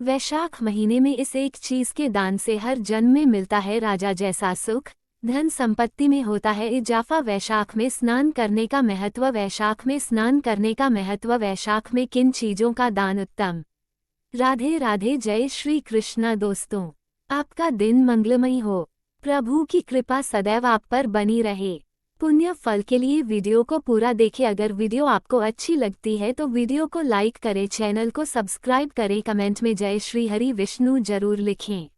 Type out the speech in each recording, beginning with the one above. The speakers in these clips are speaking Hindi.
वैशाख महीने में इस एक चीज के दान से हर जन्म में मिलता है राजा जैसा सुख, धन संपत्ति में होता है इजाफा। वैशाख में स्नान करने का महत्व। वैशाख में स्नान करने का महत्व। वैशाख में किन चीजों का दान उत्तम। राधे राधे, जय श्री कृष्णा। दोस्तों, आपका दिन मंगलमय हो। प्रभु की कृपा सदैव आप पर बनी रहे। पुण्य फल के लिए वीडियो को पूरा देखें। अगर वीडियो आपको अच्छी लगती है तो वीडियो को लाइक करें, चैनल को सब्सक्राइब करें, कमेंट में जय श्री हरि विष्णु जरूर लिखें।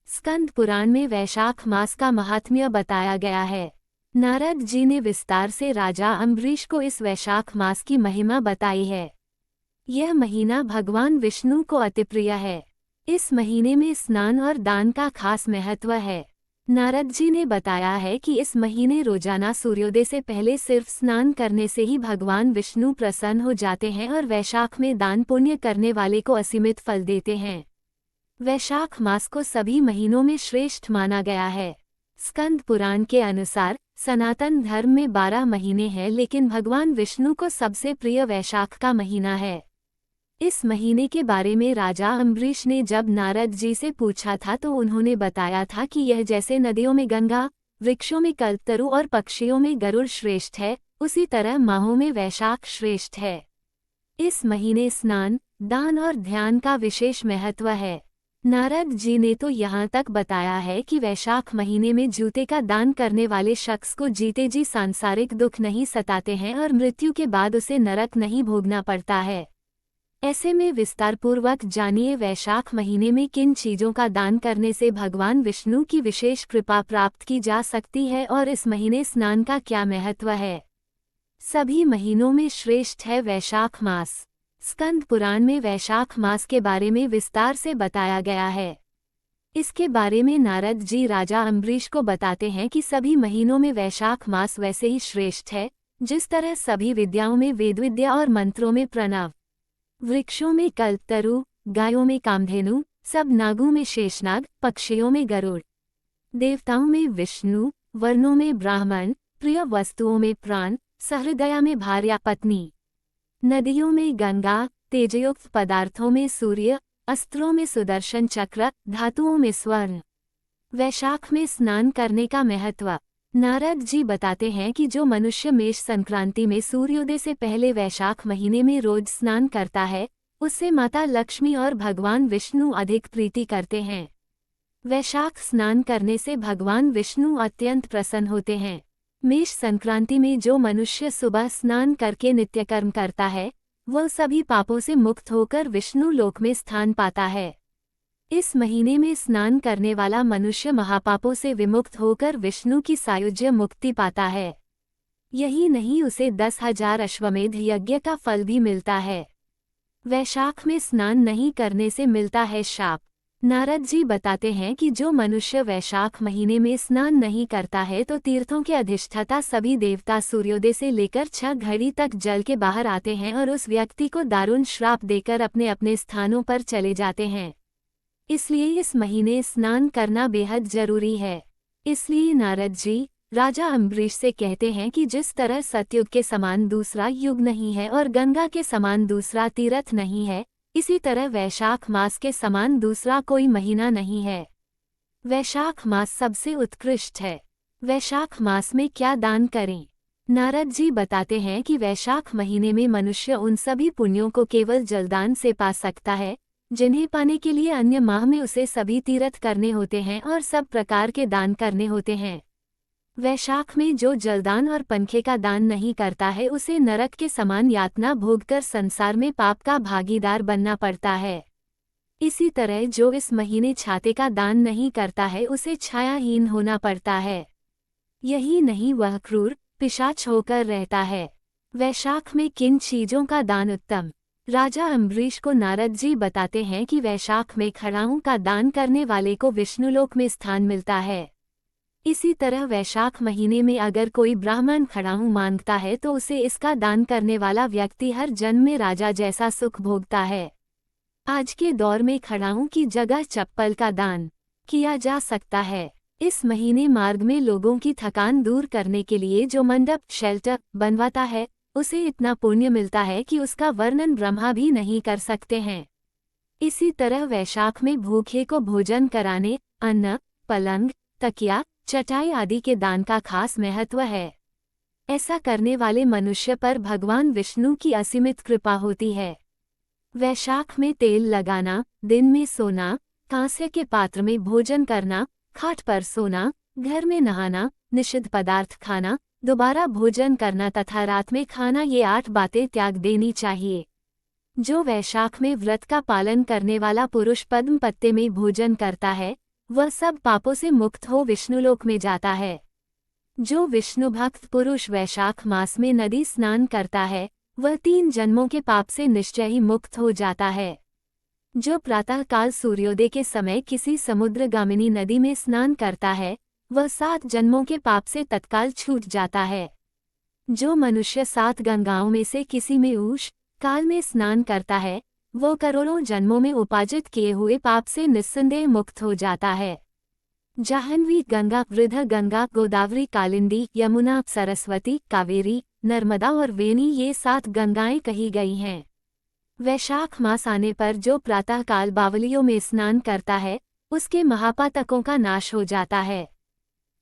स्कंद पुराण में वैशाख मास का महात्म्य बताया गया है। नारद जी ने विस्तार से राजा अम्बरीश को इस वैशाख मास की महिमा बताई है। यह महीना भगवान विष्णु को अति प्रिय है। इस महीने में स्नान और दान का खास महत्व है। नारद जी ने बताया है कि इस महीने रोजाना सूर्योदय से पहले सिर्फ स्नान करने से ही भगवान विष्णु प्रसन्न हो जाते हैं और वैशाख में दान पुण्य करने वाले को असीमित फल देते हैं। वैशाख मास को सभी महीनों में श्रेष्ठ माना गया है। स्कंद पुराण के अनुसार सनातन धर्म में 12 महीने हैं, लेकिन भगवान विष्णु को सबसे प्रिय वैशाख का महीना है। इस महीने के बारे में राजा अम्बरीश ने जब नारद जी से पूछा था तो उन्होंने बताया था कि यह जैसे नदियों में गंगा, वृक्षों में कल्पतरु और पक्षियों में गरुड़ श्रेष्ठ है, उसी तरह माहों में वैशाख श्रेष्ठ है। इस महीने स्नान, दान और ध्यान का विशेष महत्व है। नारद जी ने तो यहाँ तक बताया है कि वैशाख महीने में जूते का दान करने वाले शख्स को जीते जी सांसारिक दुख नहीं सताते हैं और मृत्यु के बाद उसे नरक नहीं भोगना पड़ता है। ऐसे में विस्तारपूर्वक जानिए वैशाख महीने में किन चीजों का दान करने से भगवान विष्णु की विशेष कृपा प्राप्त की जा सकती है और इस महीने स्नान का क्या महत्व है। सभी महीनों में श्रेष्ठ है वैशाख मास। स्कंद पुराण में वैशाख मास के बारे में विस्तार से बताया गया है। इसके बारे में नारद जी राजा अम्बरीश को बताते हैं कि सभी महीनों में वैशाख मास वैसे ही श्रेष्ठ है जिस तरह सभी विद्याओं में वेदविद्या और मंत्रों में प्रणव, वृक्षों में कल्पतरु, गायों में कामधेनु, सब नागों में शेषनाग, पक्षियों में गरुड़, देवताओं में विष्णु, वर्णों में ब्राह्मण, प्रिय वस्तुओं में प्राण, सहृदया में भार्या पत्नी, नदियों में गंगा, तेजयुक्त पदार्थों में सूर्य, अस्त्रों में सुदर्शन चक्र, धातुओं में स्वर्ण। वैशाख में स्नान करने का महत्व। नारद जी बताते हैं कि जो मनुष्य मेष संक्रांति में सूर्योदय से पहले वैशाख महीने में रोज स्नान करता है, उससे माता लक्ष्मी और भगवान विष्णु अधिक प्रीति करते हैं। वैशाख स्नान करने से भगवान विष्णु अत्यंत प्रसन्न होते हैं। मेष संक्रांति में जो मनुष्य सुबह स्नान करके नित्यकर्म करता है, वह सभी पापों से मुक्त होकर विष्णु लोक में स्थान पाता है। इस महीने में स्नान करने वाला मनुष्य महापापों से विमुक्त होकर विष्णु की सायुज्य मुक्ति पाता है। यही नहीं, उसे 10,000 अश्वमेध यज्ञ का फल भी मिलता है। वैशाख में स्नान नहीं करने से मिलता है शाप। नारद जी बताते हैं कि जो मनुष्य वैशाख महीने में स्नान नहीं करता है तो तीर्थों के अधिष्ठाता सभी देवता सूर्योदय से लेकर 6 घड़ी तक जल के बाहर आते हैं और उस व्यक्ति को दारुण श्राप देकर अपने अपने स्थानों पर चले जाते हैं। इसलिए इस महीने स्नान करना बेहद जरूरी है। इसलिए नारद जी राजा अम्बरीश से कहते हैं कि जिस तरह सतयुग के समान दूसरा युग नहीं है और गंगा के समान दूसरा तीर्थ नहीं है, इसी तरह वैशाख मास के समान दूसरा कोई महीना नहीं है। वैशाख मास सबसे उत्कृष्ट है। वैशाख मास में क्या दान करें। नारद जी बताते हैं कि वैशाख महीने में मनुष्य उन सभी पुण्यों को केवल जलदान से पा सकता है जिन्हें पाने के लिए अन्य माह में उसे सभी तीर्थ करने होते हैं और सब प्रकार के दान करने होते हैं। वैशाख में जो जलदान और पंखे का दान नहीं करता है उसे नरक के समान यातना भोगकर संसार में पाप का भागीदार बनना पड़ता है। इसी तरह जो इस महीने छाते का दान नहीं करता है उसे छायाहीन होना पड़ता है। यही नहीं, वह क्रूर पिशाच होकर रहता है। वैशाख में किन चीजों का दान उत्तम। राजा अम्बरीश को नारद जी बताते हैं कि वैशाख में खड़ाऊं का दान करने वाले को विष्णुलोक में स्थान मिलता है। इसी तरह वैशाख महीने में अगर कोई ब्राह्मण खड़ाऊं मांगता है तो उसे इसका दान करने वाला व्यक्ति हर जन्म में राजा जैसा सुख भोगता है। आज के दौर में खड़ाऊं की जगह चप्पल का दान किया जा सकता है। इस महीने मार्ग में लोगों की थकान दूर करने के लिए जो मंडप शेल्टर बनवाता है उसे इतना पुण्य मिलता है कि उसका वर्णन ब्रह्मा भी नहीं कर सकते हैं। इसी तरह वैशाख में भूखे को भोजन कराने, अन्न, पलंग, तकिया, चटाई आदि के दान का खास महत्व है। ऐसा करने वाले मनुष्य पर भगवान विष्णु की असीमित कृपा होती है। वैशाख में तेल लगाना, दिन में सोना, कांसे के पात्र में भोजन करना, खाट पर सोना, घर में नहाना, निषिद्ध पदार्थ खाना, दोबारा भोजन करना तथा रात में खाना, ये 8 बातें त्याग देनी चाहिए। जो वैशाख में व्रत का पालन करने वाला पुरुष पद्म पत्ते में भोजन करता है, वह सब पापों से मुक्त हो विष्णुलोक में जाता है। जो विष्णु भक्त पुरुष वैशाख मास में नदी स्नान करता है, वह 3 जन्मों के पाप से निश्चय ही मुक्त हो जाता है। जो प्रातःकाल सूर्योदय के समय किसी समुद्रगामिनी नदी में स्नान करता है, वह 7 जन्मों के पाप से तत्काल छूट जाता है। जो मनुष्य 7 गंगाओं में से किसी में उष काल में स्नान करता है, वो करोड़ों जन्मों में उपार्जित किए हुए पाप से निस्संदेह मुक्त हो जाता है। जाह्नवी गंगा, वृद्ध गंगा, गोदावरी, कालिंदी, यमुना, सरस्वती, कावेरी, नर्मदा और वेणी, ये 7 गंगाएं कही गई हैं। वैशाख मास आने पर जो प्रातःकाल बावलियों में स्नान करता है, उसके महापातकों का नाश हो जाता है।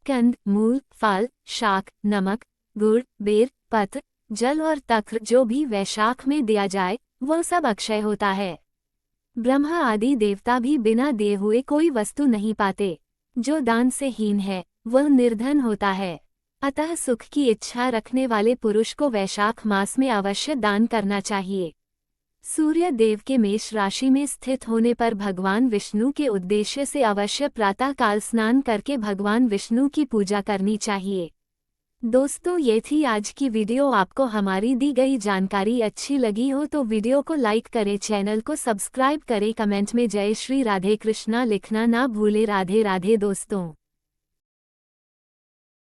कंद, मूल, फल, शाक, नमक, गुड़, बेर, पत्र, जल और तक्र जो भी वैशाख में दिया जाए, वह सब अक्षय होता है। ब्रह्मा आदि देवता भी बिना दिए हुए कोई वस्तु नहीं पाते। जो दान से हीन है, वह निर्धन होता है। अतः सुख की इच्छा रखने वाले पुरुष को वैशाख मास में अवश्य दान करना चाहिए। सूर्य देव के मेष राशि में स्थित होने पर भगवान विष्णु के उद्देश्य से अवश्य प्रातःकाल स्नान करके भगवान विष्णु की पूजा करनी चाहिए। दोस्तों, ये थी आज की वीडियो। आपको हमारी दी गई जानकारी अच्छी लगी हो तो वीडियो को लाइक करें, चैनल को सब्सक्राइब करें, कमेंट में जय श्री राधे कृष्णा लिखना ना भूले। राधे राधे दोस्तों।